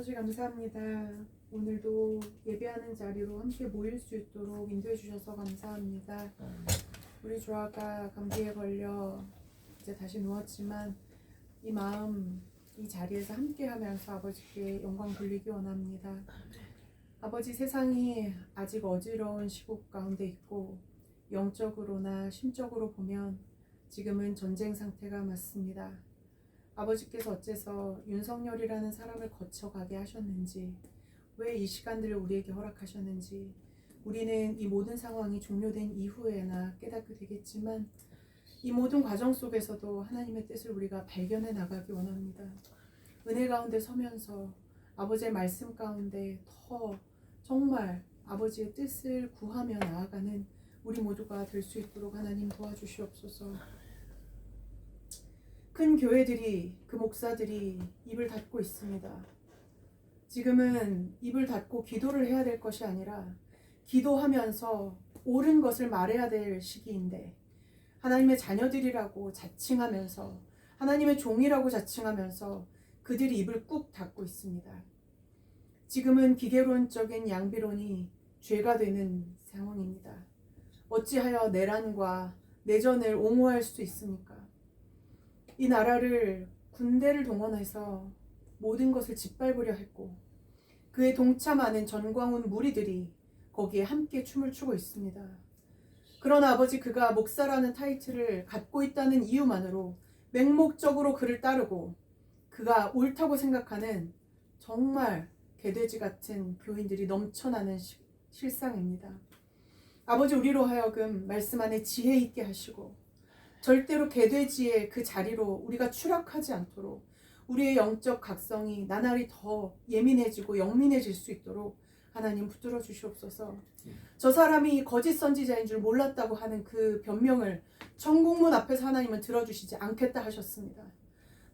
아버지 감사합니다. 오늘도 예배하는 자리로 함께 모일 수 있도록 인도해 주셔서 감사합니다. 우리 조아가 감기에 걸려 이제 다시 누웠지만 이 마음 이 자리에서 함께 하면서 아버지께 영광 돌리기 원합니다. 아버지, 세상이 아직 어지러운 시국 가운데 있고 영적으로나 심적으로 보면 지금은 전쟁 상태가 맞습니다. 아버지께서 어째서 윤석열이라는 사람을 거쳐가게 하셨는지, 왜 이 시간들을 우리에게 허락하셨는지 우리는 이 모든 상황이 종료된 이후에나 깨닫게 되겠지만 이 모든 과정 속에서도 하나님의 뜻을 우리가 발견해 나가기 원합니다. 은혜 가운데 서면서 아버지의 말씀 가운데 더 정말 아버지의 뜻을 구하며 나아가는 우리 모두가 될 수 있도록 하나님 도와주시옵소서. 큰 교회들이, 그 목사들이 입을 닫고 있습니다. 지금은 입을 닫고 기도를 해야 될 것이 아니라 기도하면서 옳은 것을 말해야 될 시기인데 하나님의 자녀들이라고 자칭하면서 하나님의 종이라고 자칭하면서 그들이 입을 꾹 닫고 있습니다. 지금은 기계론적인 양비론이 죄가 되는 상황입니다. 어찌하여 내란과 내전을 옹호할 수 있습니까? 이 나라를 군대를 동원해서 모든 것을 짓밟으려 했고 그에 동참하는 전광훈 무리들이 거기에 함께 춤을 추고 있습니다. 그러나 아버지, 그가 목사라는 타이틀을 갖고 있다는 이유만으로 맹목적으로 그를 따르고 그가 옳다고 생각하는 정말 개돼지 같은 교인들이 넘쳐나는 실상입니다. 아버지, 우리로 하여금 말씀 안에 지혜 있게 하시고 절대로 개돼지의 그 자리로 우리가 추락하지 않도록 우리의 영적 각성이 나날이 더 예민해지고 영민해질 수 있도록 하나님 붙들어 주시옵소서. 저 사람이 거짓 선지자인 줄 몰랐다고 하는 그 변명을 천국문 앞에서 하나님은 들어주시지 않겠다 하셨습니다.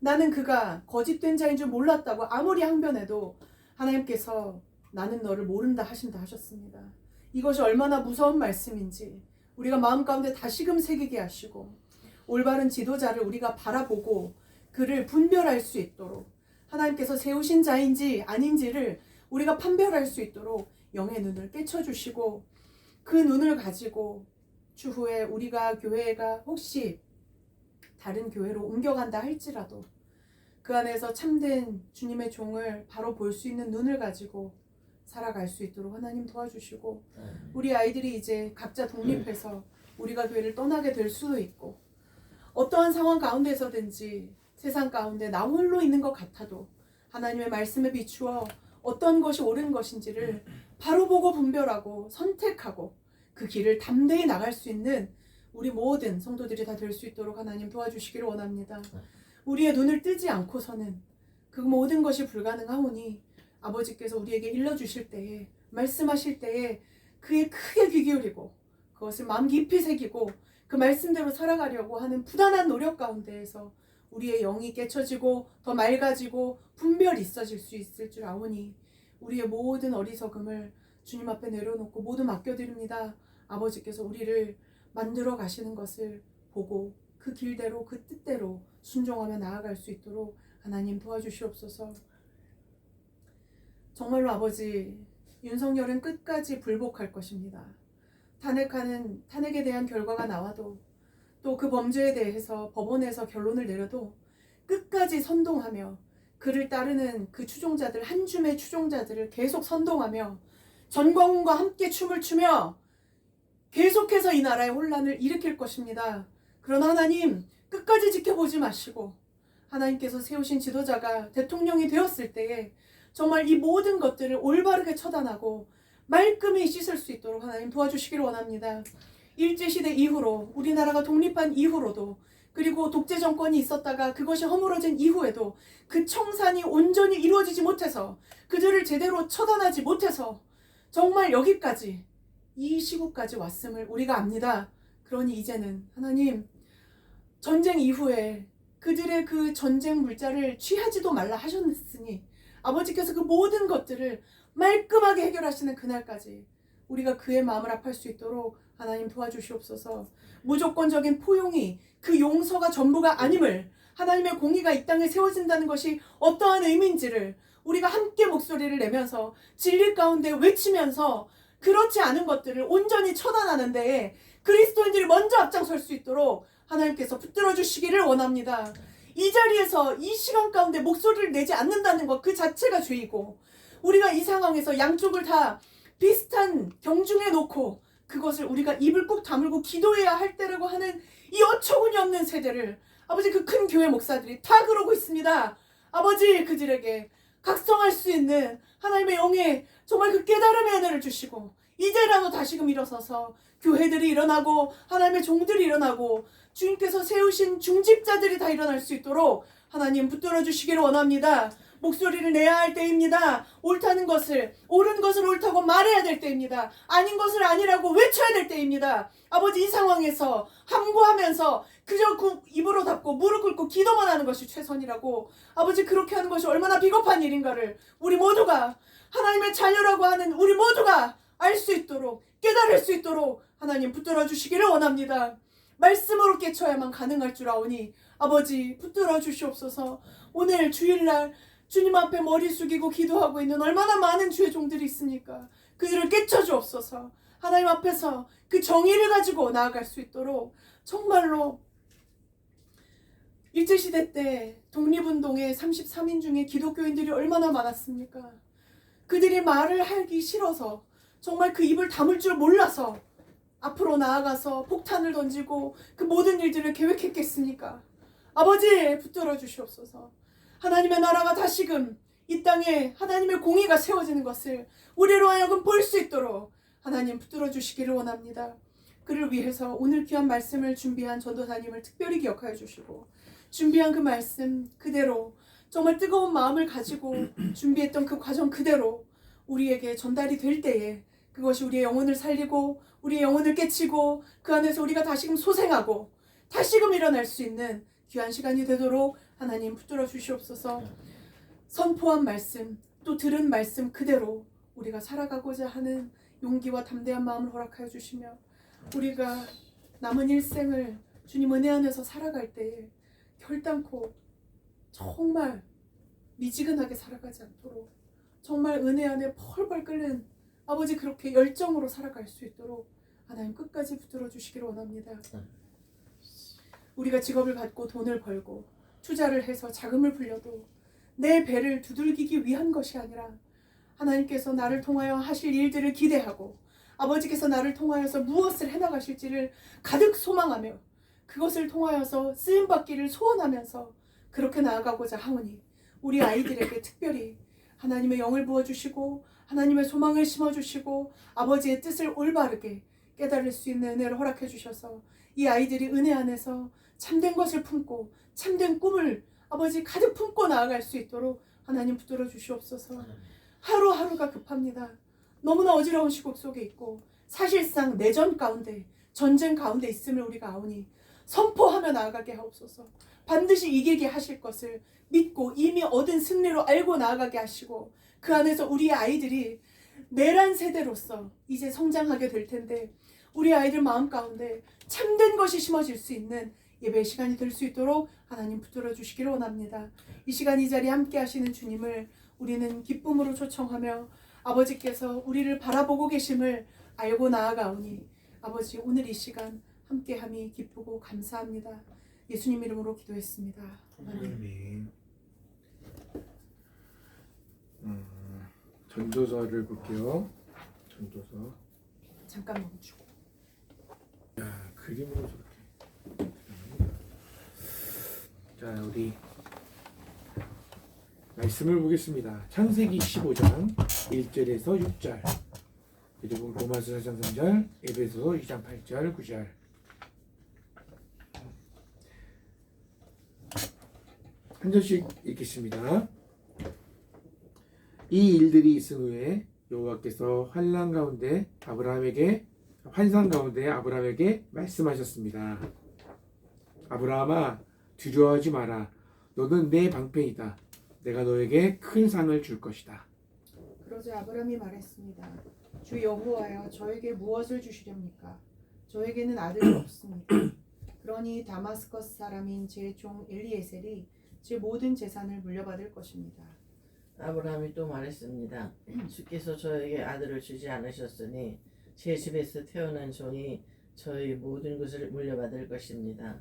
나는 그가 거짓된 자인 줄 몰랐다고 아무리 항변해도 하나님께서 나는 너를 모른다 하신다 하셨습니다. 이것이 얼마나 무서운 말씀인지 우리가 마음 가운데 다시금 새기게 하시고 올바른 지도자를 우리가 바라보고 그를 분별할 수 있도록 하나님께서 세우신 자인지 아닌지를 우리가 판별할 수 있도록 영의 눈을 깨쳐주시고 그 눈을 가지고 추후에 우리가 교회가 혹시 다른 교회로 옮겨간다 할지라도 그 안에서 참된 주님의 종을 바로 볼 수 있는 눈을 가지고 살아갈 수 있도록 하나님 도와주시고 우리 아이들이 이제 각자 독립해서 우리가 교회를 떠나게 될 수도 있고 어떠한 상황 가운데서든지 세상 가운데 나 홀로 있는 것 같아도 하나님의 말씀에 비추어 어떤 것이 옳은 것인지를 바로 보고 분별하고 선택하고 그 길을 담대히 나갈 수 있는 우리 모든 성도들이 다 될 수 있도록 하나님 도와주시기를 원합니다. 우리의 눈을 뜨지 않고서는 그 모든 것이 불가능하오니 아버지께서 우리에게 일러주실 때에 말씀하실 때에 그에 크게 귀 기울이고 그것을 마음 깊이 새기고 그 말씀대로 살아가려고 하는 부단한 노력 가운데에서 우리의 영이 깨쳐지고 더 맑아지고 분별이 있어질 수 있을 줄 아오니 우리의 모든 어리석음을 주님 앞에 내려놓고 모두 맡겨드립니다. 아버지께서 우리를 만들어 가시는 것을 보고 그 길대로 그 뜻대로 순종하며 나아갈 수 있도록 하나님 도와주시옵소서. 정말로 아버지, 윤석열은 끝까지 불복할 것입니다. 탄핵에 대한 결과가 나와도 또 그 범죄에 대해서 법원에서 결론을 내려도 끝까지 선동하며 그를 따르는 그 추종자들, 한 줌의 추종자들을 계속 선동하며 전광훈과 함께 춤을 추며 계속해서 이 나라의 혼란을 일으킬 것입니다. 그러나 하나님, 끝까지 지켜보지 마시고 하나님께서 세우신 지도자가 대통령이 되었을 때에 정말 이 모든 것들을 올바르게 처단하고 말끔히 씻을 수 있도록 하나님 도와주시기를 원합니다. 일제시대 이후로 우리나라가 독립한 이후로도 그리고 독재 정권이 있었다가 그것이 허물어진 이후에도 그 청산이 온전히 이루어지지 못해서 그들을 제대로 처단하지 못해서 정말 여기까지 이 시국까지 왔음을 우리가 압니다. 그러니 이제는 하나님, 전쟁 이후에 그들의 그 전쟁 물자를 취하지도 말라 하셨으니 아버지께서 그 모든 것들을 말끔하게 해결하시는 그날까지 우리가 그의 마음을 아파할 수 있도록 하나님 도와주시옵소서. 무조건적인 포용이 그 용서가 전부가 아님을, 하나님의 공의가 이 땅에 세워진다는 것이 어떠한 의미인지를 우리가 함께 목소리를 내면서 진리 가운데 외치면서 그렇지 않은 것들을 온전히 처단하는 데에 그리스도인들이 먼저 앞장설 수 있도록 하나님께서 붙들어 주시기를 원합니다. 이 자리에서 이 시간 가운데 목소리를 내지 않는다는 것 그 자체가 죄이고, 우리가 이 상황에서 양쪽을 다 비슷한 경중에 놓고 그것을 우리가 입을 꾹 다물고 기도해야 할 때라고 하는 이 어처구니 없는 세대를 아버지 그 큰 교회 목사들이 다 그러고 있습니다. 아버지 그들에게 각성할 수 있는 하나님의 영의 정말 그 깨달음의 은혜를 주시고 이제라도 다시금 일어서서 교회들이 일어나고 하나님의 종들이 일어나고 주님께서 세우신 중직자들이 다 일어날 수 있도록 하나님 붙들어 주시기를 원합니다. 목소리를 내야 할 때입니다. 옳다는 것을, 옳은 것을 옳다고 말해야 될 때입니다. 아닌 것을 아니라고 외쳐야 될 때입니다. 아버지 이 상황에서 함구하면서 그저 입으로 닫고 무릎 꿇고 기도만 하는 것이 최선이라고, 아버지 그렇게 하는 것이 얼마나 비겁한 일인가를 우리 모두가, 하나님의 자녀라고 하는 우리 모두가 알 수 있도록, 깨달을 수 있도록 하나님 붙들어 주시기를 원합니다. 말씀으로 깨쳐야만 가능할 줄 아오니 아버지 붙들어 주시옵소서. 오늘 주일날 주님 앞에 머리 숙이고 기도하고 있는 얼마나 많은 주의 종들이 있습니까? 그들을 깨쳐 주옵소서. 하나님 앞에서 그 정의를 가지고 나아갈 수 있도록 정말로 일제시대 때 독립운동의 33인 중에 기독교인들이 얼마나 많았습니까? 그들이 말을 하기 싫어서 정말 그 입을 다물 줄 몰라서 앞으로 나아가서 폭탄을 던지고 그 모든 일들을 계획했겠습니까? 아버지 붙들어 주시옵소서. 하나님의 나라가 다시금 이 땅에 하나님의 공의가 세워지는 것을 우리로 하여금 볼 수 있도록 하나님 붙들어 주시기를 원합니다. 그를 위해서 오늘 귀한 말씀을 준비한 전도사님을 특별히 기억하여 주시고, 준비한 그 말씀 그대로 정말 뜨거운 마음을 가지고 준비했던 그 과정 그대로 우리에게 전달이 될 때에 그것이 우리의 영혼을 살리고 우리의 영혼을 깨치고 그 안에서 우리가 다시금 소생하고 다시금 일어날 수 있는 귀한 시간이 되도록 하나님 붙들어 주시옵소서. 선포한 말씀 또 들은 말씀 그대로 우리가 살아가고자 하는 용기와 담대한 마음을 허락하여 주시며, 우리가 남은 일생을 주님 은혜 안에서 살아갈 때에 결단코 정말 미지근하게 살아가지 않도록 정말 은혜 안에 펄펄 끓는 아버지 그렇게 열정으로 살아갈 수 있도록 하나님 끝까지 붙들어 주시기를 원합니다. 우리가 직업을 갖고 돈을 벌고 투자를 해서 자금을 불려도 내 배를 두들기기 위한 것이 아니라 하나님께서 나를 통하여 하실 일들을 기대하고 아버지께서 나를 통하여서 무엇을 해나가실지를 가득 소망하며 그것을 통하여서 쓰임받기를 소원하면서 그렇게 나아가고자 하오니 우리 아이들에게 특별히 하나님의 영을 부어주시고 하나님의 소망을 심어주시고 아버지의 뜻을 올바르게 깨달을 수 있는 은혜를 허락해 주셔서 이 아이들이 은혜 안에서 참된 것을 품고 참된 꿈을 아버지 가득 품고 나아갈 수 있도록 하나님 붙들어 주시옵소서. 하루하루가 급합니다. 너무나 어지러운 시국 속에 있고 사실상 내전 가운데 전쟁 가운데 있음을 우리가 아오니 선포하며 나아가게 하옵소서. 반드시 이기게 하실 것을 믿고 이미 얻은 승리로 알고 나아가게 하시고 그 안에서 우리의 아이들이 내란 세대로서 이제 성장하게 될 텐데 우리 아이들 마음 가운데 참된 것이 심어질 수 있는 예배 시간이 될 수 있도록 하나님 붙들어 주시기를 원합니다. 이 시간 이 자리에 함께 하시는 주님을 우리는 기쁨으로 초청하며 아버지께서 우리를 바라보고 계심을 알고 나아가오니 아버지 오늘 이 시간 함께함이 기쁘고 감사합니다. 예수님 이름으로 기도했습니다. 아멘. 전도서를 볼게요. 전도서. 잠깐 멈추고. 야, 그림으로 저렇게. 자, 우리 말씀을 보겠습니다. 창세기 15장 1절에서 6절, 그리고 로마서 4장 3절, 에베소서 2장 8절, 9절. 한 절씩 읽겠습니다. 이 일들이 있은 후에 여호와께서 환상 가운데 아브라함에게 말씀하셨습니다. 아브라함아, 두려워하지 마라. 너는 내 방편이다. 내가 너에게 큰 상을 줄 것이다. 그러자 아브라함이 말했습니다. 주 여호와여, 저에게 무엇을 주시렵니까? 저에게는 아들이 없습니다. 그러니 다마스커스 사람인 제 종 엘리에셀이 제 모든 재산을 물려받을 것입니다. 아브라함이 또 말했습니다. 주께서 저에게 아들을 주지 않으셨으니 제 집에서 태어난 종이 저희 모든 것을 물려받을 것입니다.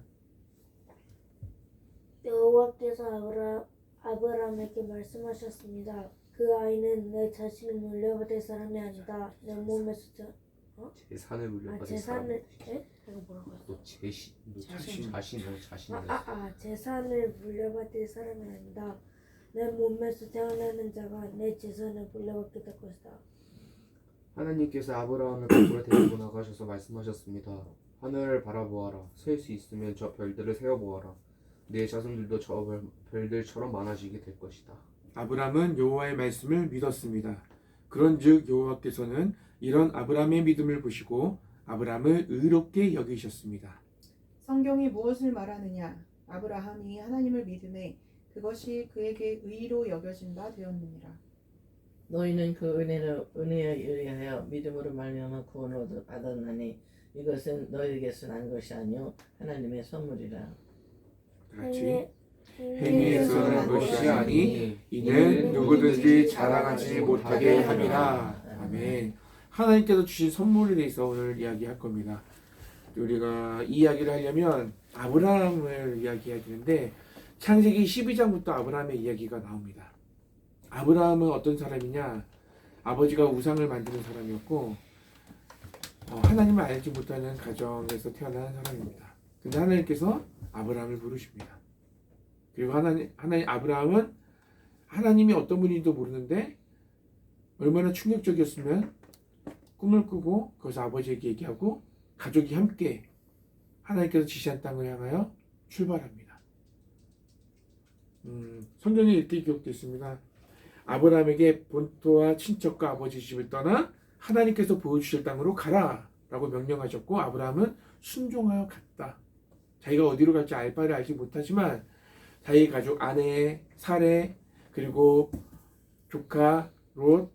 여호와께서 아브라함에게 말씀하셨습니다. 그 아이는 내 자신을 물려받을 사람이 아니다. 내 몸에서 재산을 물려받을 사람. 재산을 이거 뭐라고 했어? 너 재신, 너 자신. 자신을. 재산을 물려받을 사람이 아니다. 내 몸에서 태어나는 자가 내 재산을 물려받게 될 것이다. 하나님께서 아브라함을 밖으로 데리고 나가셔서 말씀하셨습니다. 하늘을 바라보아라. 셀 수 있으면 저 별들을 세어보아라. 내 자손들도 저 별들처럼 많아지게 될 것이다. 아브람은 여호와의 말씀을 믿었습니다. 그런즉 여호와께서는 이런 아브람의 믿음을 보시고 아브람을 의롭게 여기셨습니다. 성경이 무엇을 말하느냐? 아브라함이 하나님을 믿음에 그것이 그에게 의로 여겨진 바 되었느니라. 너희는 그 은혜에 의하여 믿음으로 말미암아 구원을 얻었나니 이것은 너희에게서 난 것이 아니요 하나님의 선물이라. 같이 행위에서 난 것이 아니 이는 누구든지 자랑하지 못하게 함이라. 아멘. 하나님께서 주신 선물에 대해서 오늘 이야기할 겁니다. 우리가 이 이야기를 하려면 아브라함을 이야기해야 되는데 창세기 12장부터 아브라함의 이야기가 나옵니다. 아브라함은 어떤 사람이냐? 아버지가 우상을 만드는 사람이었고 하나님을 알지 못하는 가정에서 태어난 사람입니다. 근데 하나님께서 아브라함을 부르십니다. 그리고 아브라함은 하나님이 어떤 분인지도 모르는데 얼마나 충격적이었으면 꿈을 꾸고 거기서 아버지에게 얘기하고 가족이 함께 하나님께서 지시한 땅을 향하여 출발합니다. 성경에 이렇게 기록되어 있습니다. 아브라함에게 본토와 친척과 아버지 집을 떠나 하나님께서 보여주실 땅으로 가라 라고 명령하셨고 아브라함은 순종하여 갔다. 자기가 어디로 갈지 알 바를 알지 못하지만 자기 가족 아내 사레 그리고 조카 롯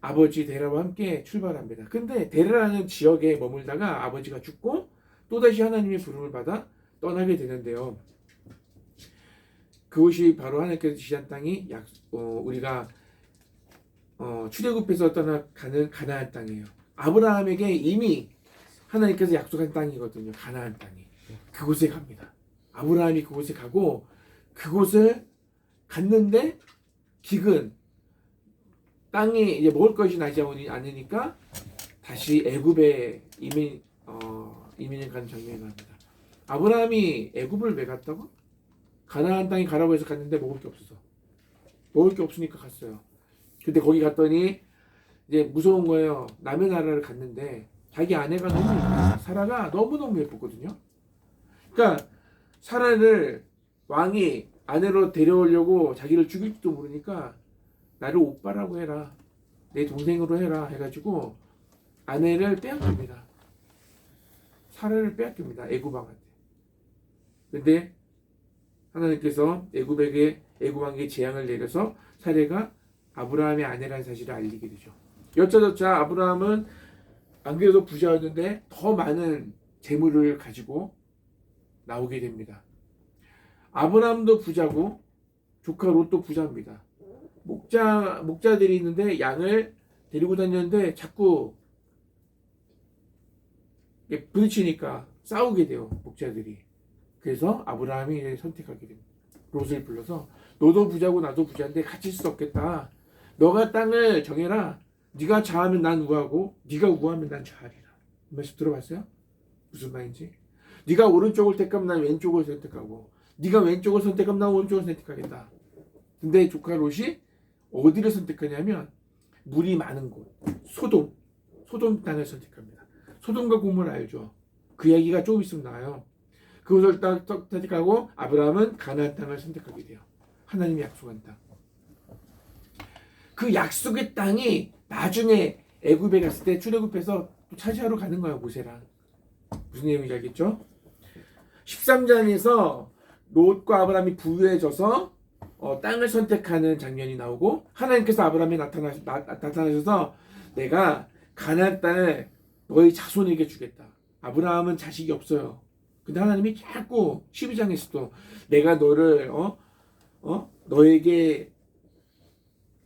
아버지 데라와 함께 출발합니다. 근데 데라라는 지역에 머물다가 아버지가 죽고 또다시 하나님의 부름을 받아 떠나게 되는데요. 그곳이 바로 하나님께서 지시한 땅이 우리가 출애굽해서 떠나가는 가나안 땅이에요. 아브라함에게 이미 하나님께서 약속한 땅이거든요. 가나안 땅이. 그곳에 갑니다. 아브라함이 그곳에 가고 그곳을 갔는데 기근 땅에 이제 먹을 것이 나지 않으니까 다시 애굽에 이민을 가는 장면이 나옵니다. 아브라함이 애굽을 왜 갔다고? 가나안 땅에 가라고 해서 갔는데 먹을 게 없어서 먹을 게 없으니까 갔어요. 근데 거기 갔더니 이제 무서운 거예요. 남의 나라를 갔는데 자기 아내가 너무 예뻐요. 사라가 너무너무 예뻤거든요. 그러니까 사라를 왕이 아내로 데려오려고 자기를 죽일지도 모르니까 나를 오빠라고 해라. 내 동생으로 해라 해가지고 아내를 빼앗깁니다. 사라를 빼앗깁니다. 애굽 왕한테. 근데 하나님께서 애굽 왕에게 재앙을 내려서 사라가 아브라함의 아내라는 사실을 알리게 되죠. 여차저차 아브라함은 안 그래도 부자였는데 더 많은 재물을 가지고 나오게 됩니다. 아브라함도 부자고 조카 롯도 부자입니다. 목자들이 있는데 양을 데리고 다녔는데 자꾸 부딪히니까 싸우게 돼요. 목자들이. 그래서 아브라함이 선택하게 됩니다. 롯을 불러서 너도 부자고 나도 부자인데 같이 있을 수 없겠다. 너가 땅을 정해라. 네가 좌하면 난 우하고 네가 우하면 난 좌하리라. 이 말씀 들어봤어요? 무슨 말인지? 네가 오른쪽을 택하면 난 왼쪽을 선택하고 네가 왼쪽을 선택하면 난 오른쪽을 선택하겠다. 근데 조카 롯이 어디를 선택하냐면 물이 많은 곳 소돔 땅을 선택합니다. 소돔과 고모를 알죠? 그 이야기가 조금 있으면 나와요. 그것을 딱 선택하고 아브라함은 가나안 땅을 선택하게 돼요. 하나님이 약속한 땅. 그 약속의 땅이 나중에 애굽에 갔을 때 출애굽해서 또 차지하러 가는 거예요. 모세랑. 무슨 내용인지 알겠죠? 13장에서 롯과 아브라함이 부유해져서 땅을 선택하는 장면이 나오고 하나님께서 아브라함에 나타나셔서 내가 가나안 땅을 너희 자손에게 주겠다. 아브라함은 자식이 없어요. 근데 하나님이 자꾸 12장에서도 내가 너를 너에게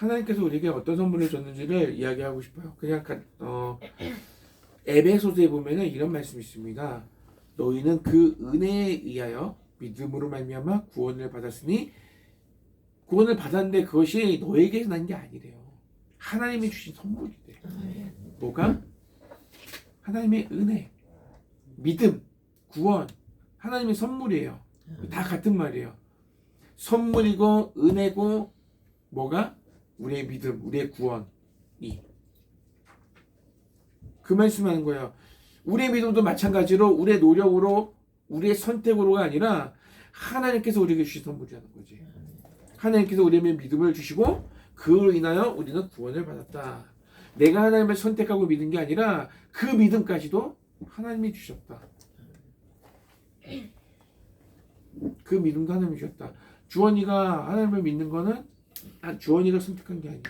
하나님께서 우리에게 어떤 선물을 줬는지를 이야기하고 싶어요. 그냥 에베소서에 보면은 이런 말씀이 있습니다. 너희는 그 은혜에 의하여 믿음으로 말미암아 구원을 받았으니 구원을 받았는데 그것이 너에게서 난 게 아니래요. 하나님이 주신 선물이래. 뭐가? 하나님의 은혜, 믿음, 구원, 하나님의 선물이에요. 다 같은 말이에요. 선물이고 은혜고 뭐가? 우리의 믿음, 우리의 구원이. 그 말씀하는 거예요. 우리의 믿음도 마찬가지로 우리의 노력으로 우리의 선택으로가 아니라 하나님께서 우리에게 주신 선물이라는 거지. 하나님께서 우리에게 믿음을 주시고 그로 인하여 우리는 구원을 받았다. 내가 하나님을 선택하고 믿은 게 아니라 그 믿음까지도 하나님이 주셨다. 그 믿음도 하나님이 주셨다. 주원이가 하나님을 믿는 거는 주원이가 선택한 게 아니야.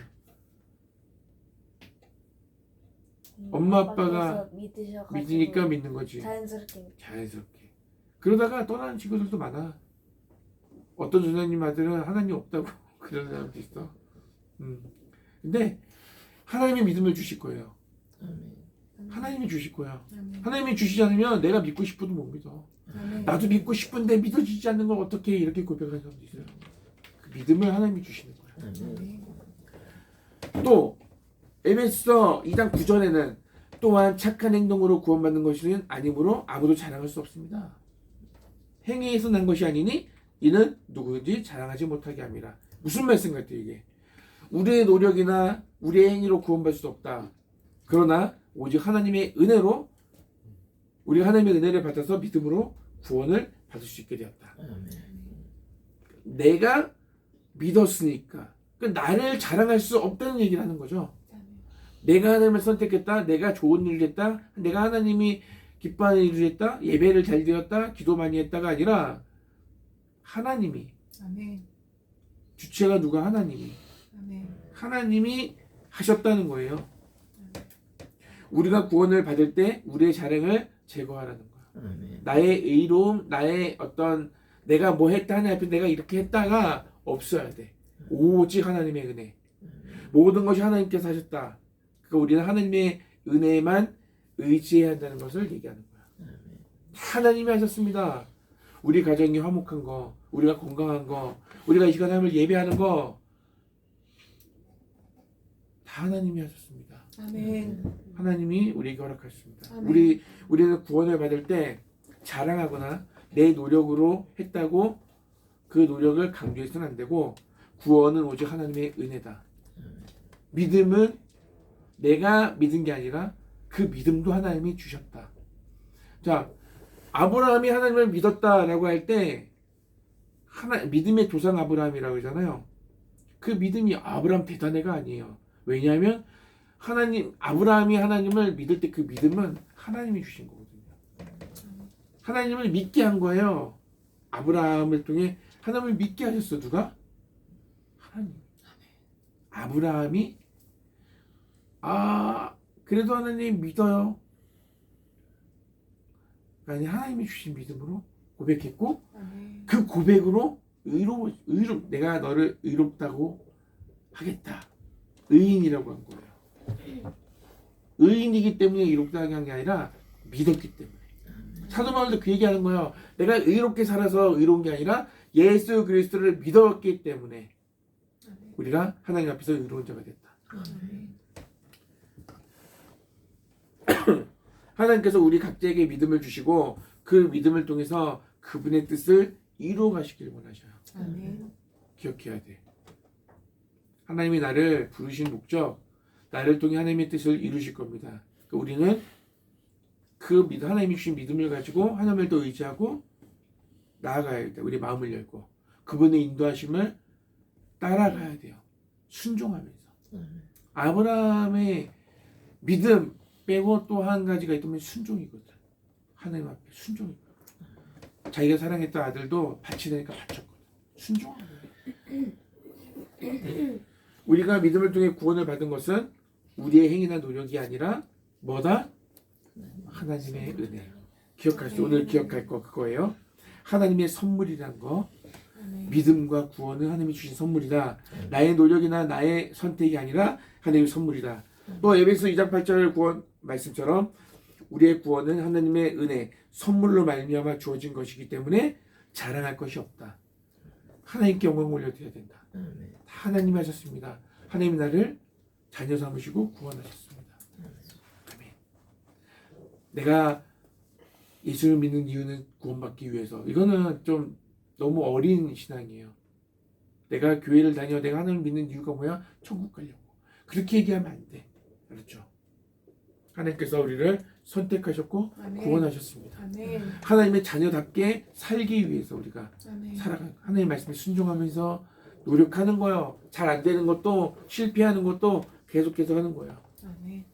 엄마 아빠가 믿으셔가지고 믿으니까 믿는 거지. 자연스럽게. 자연스럽게. 그러다가 떠나는 친구들도 많아. 어떤 전사님 아들은 하나님 없다고 그러는 사람도 있어. 근데 하나님이 믿음을 주실 거예요. 하나님이 주실 거야. 하나님이 주시지 않으면 내가 믿고 싶어도 못 믿어. 나도 믿고 싶은데 믿어지지 않는 걸 어떻게 이렇게 고백하는 사람도 있어요. 그 믿음을 하나님이 주시는 거야. 또 에베소서 2장 9절에는 또한 착한 행동으로 구원받는 것은 아니므로 아무도 자랑할 수 없습니다. 행위에서 난 것이 아니니 이는 누구든지 자랑하지 못하게 함이라. 무슨 말씀 같아요 이게? 우리의 노력이나 우리의 행위로 구원받을 수 없다. 그러나 오직 하나님의 은혜로 우리가 하나님의 은혜를 받아서 믿음으로 구원을 받을 수 있게 되었다. 내가 믿었으니까 나를 자랑할 수 없다는 얘기를 하는 거죠. 내가 하나님을 선택했다. 내가 좋은 일을 했다. 내가 하나님이 기뻐하는 일을 했다. 예배를 잘 드렸다. 기도 많이 했다가 아니라 하나님이 아멘. 주체가 누가? 하나님이. 아멘. 하나님이 하셨다는 거예요. 우리가 구원을 받을 때 우리의 자랑을 제거하라는 거야. 나의 의로움, 나의 어떤 내가 뭐 했다 하나님 앞에 내가 이렇게 했다가 없어야 돼. 오직 하나님의 은혜. 모든 것이 하나님께서 하셨다. 그러니까 우리는 하나님의 은혜만 의지해야 한다는 것을 얘기하는 거야. 하나님이 하셨습니다. 우리 가정이 화목한 거, 우리가 건강한 거, 우리가 이 시간 하나님을 예배하는 거 다 하나님이 하셨습니다. 아멘. 하나님이 우리에게 허락하셨습니다. 아멘. 우리는 구원을 받을 때 자랑하거나 내 노력으로 했다고 그 노력을 강조해서는 안 되고 구원은 오직 하나님의 은혜다. 믿음은 내가 믿은 게 아니라 그 믿음도 하나님이 주셨다. 자, 아브라함이 하나님을 믿었다라고 할 때 믿음의 조상 아브라함이라고 하잖아요. 그 믿음이 아브라함 대단해가 아니에요. 왜냐하면 아브라함이 하나님을 믿을 때 그 믿음은 하나님이 주신 거거든요. 하나님을 믿게 한 거예요. 아브라함을 통해 하나님을 믿게 하셨어. 누가? 하나님. 아브라함이 그래도 하나님 믿어요. 아니 하나님이 주신 믿음으로 고백했고 아멘. 그 고백으로 내가 너를 의롭다고 하겠다. 의인이라고 한 거예요. 의인이기 때문에 의롭다고 한 게 아니라 믿었기 때문에. 사도 바울도 그 얘기하는 거예요. 내가 의롭게 살아서 의로운 게 아니라 예수 그리스도를 믿었기 때문에 우리가 하나님 앞에서 의로운 자가 됐다. 하나님께서 우리 각자에게 믿음을 주시고 그 믿음을 통해서 그분의 뜻을 이루어 가시길 원하셔요. 아멘. 기억해야 돼. 하나님이 나를 부르신 목적, 나를 통해 하나님의 뜻을 이루실 겁니다. 그러니까 우리는 하나님이 주신 믿음을 가지고 하나님을 더 의지하고 나아가야 돼. 우리 마음을 열고 그분의 인도하심을 따라가야 돼요. 순종하면서. 아브라함의 믿음 빼고 또 한 가지가 있다면 순종이거든. 하나님 앞에 순종이거든. 자기가 사랑했던 아들도 바치니까 바쳤거든. 순종하는 거예요. 우리가 믿음을 통해 구원을 받은 것은 우리의 행위나 노력이 아니라 뭐다? 하나님의 은혜. 기억하시죠? 오늘 기억할 거 그거예요. 하나님의 선물이란 거. 아멘. 믿음과 구원은 하나님이 주신 선물이다. 나의 노력이나 나의 선택이 아니라 하나님의 선물이다. 또 에베소 2장 8절 구원 말씀처럼 우리의 구원은 하나님의 은혜, 선물로 말미암아 주어진 것이기 때문에 자랑할 것이 없다. 하나님께 영광 올려드려야 된다. 아멘. 다 하나님이 하셨습니다. 하나님이 나를 자녀 삼으시고 구원하셨습니다. 아멘. 내가 예수를 믿는 이유는 구원받기 위해서. 이거는 좀 너무 어린 신앙이에요. 내가 교회를 다녀 내가 하나님을 믿는 이유가 뭐야? 천국 가려고. 그렇게 얘기하면 안 돼. 그렇죠? 하나님께서 우리를 선택하셨고 아멘. 구원하셨습니다. 아멘. 하나님의 자녀답게 살기 위해서 우리가 아멘. 살아가는 하나님의 말씀에 순종하면서 노력하는 거예요. 잘 안 되는 것도 실패하는 것도 계속해서 하는 거예요. 아멘.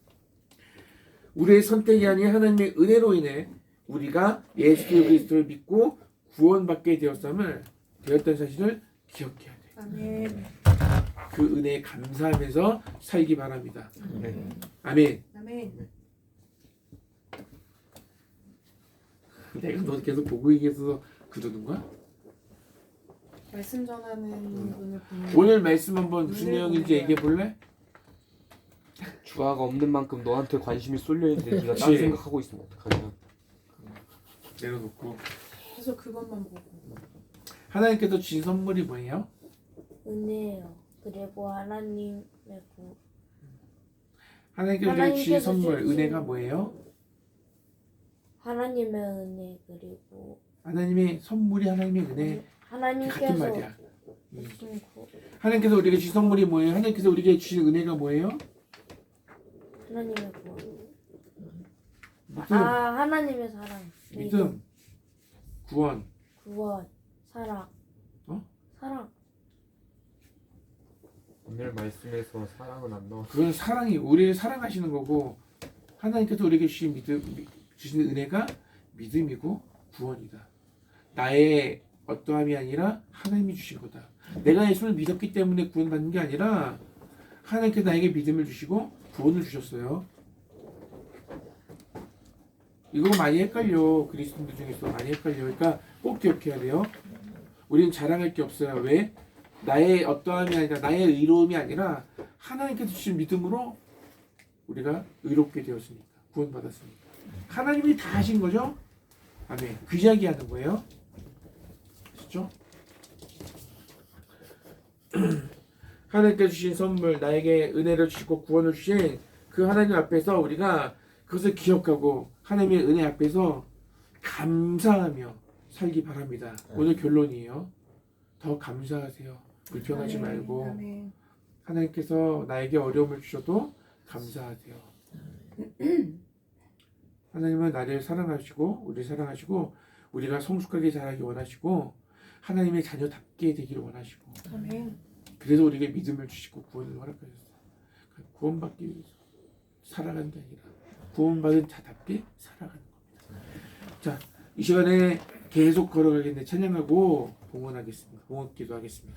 우리의 선택이 아닌 하나님의 은혜로 인해 우리가 예수 그리스도를 믿고 구원받게 되었다는 사실을 기억해야 돼요. 아멘. 그 은혜에 감사하면서 살기 바랍니다. 네. 아멘. 아멘. 내가 너 계속 보고 얘기해서 그러는 거야? 말씀 전하는 분을 보면 오늘 말씀 한번 무슨 오늘 내용인지 보는 얘기해 볼래? 주아가 없는 만큼 너한테 관심이 쏠려 있는데 네가 그치. 딴 생각하고 있으면 어떡하냐. 내려놓고 계속 그것만 보고 하나님께서 주신 선물이 뭐예요? 은혜예요. 그리고 하나님의 하나님께서 주신 하나님께서 선물 주신 은혜가 뭐예요? 하나님의 은혜 그리고 하나님의 선물이 하나님의 은혜 같은 하나님께서 말이야. 주신 하나님께서 우리에게 주신 선물이 뭐예요? 하나님께서 우리에게 주신 은혜가 뭐예요? 하나님의 구원. 믿음, 하나님의 사랑. 믿음, 구원. 구원, 사랑. 사랑. 오늘 말씀에서 사랑은 안 나와. 그건 사랑이 우리를 사랑하시는 거고 하나님께서 우리에게 주신 주신 은혜가 믿음이고 구원이다. 나의 어떠함이 아니라 하나님이 주신 거다. 내가 예수를 믿었기 때문에 구원받는 게 아니라 하나님께서 나에게 믿음을 주시고 구원을 주셨어요. 이거 많이 헷갈려. 그리스도인들 중에서 많이 헷갈려. 그러니까 꼭 기억해야 돼요. 우리는 자랑할 게 없어요. 왜? 나의 어떠함이 아니라 나의 의로움이 아니라 하나님께서 주신 믿음으로 우리가 의롭게 되었으니까 구원받았으니까 하나님이 다 하신 거죠? 아멘. 그 이야기 하는 거예요. 그렇죠? 하나님께서 주신 선물 나에게 은혜를 주시고 구원을 주신 그 하나님 앞에서 우리가 그것을 기억하고 하나님의 은혜 앞에서 감사하며 살기 바랍니다. 오늘 결론이에요. 더 감사하세요. 불평하지 아멘. 말고 아멘. 하나님께서 나에게 어려움을 주셔도 감사하세요. 하나님은 나를 사랑하시고 우리를 사랑하시고 우리가 성숙하게 자라기 원하시고 하나님의 자녀답게 되기를 원하시고 아멘. 그래서 우리에게 믿음을 주시고 구원을 허락하셨어요. 구원받기 위해서 살아가는 게 아니라 구원받은 자답게 살아가는 겁니다. 자, 이 시간에 계속 걸어가겠는데 찬양하고 봉헌하겠습니다. 봉헌 기도하겠습니다.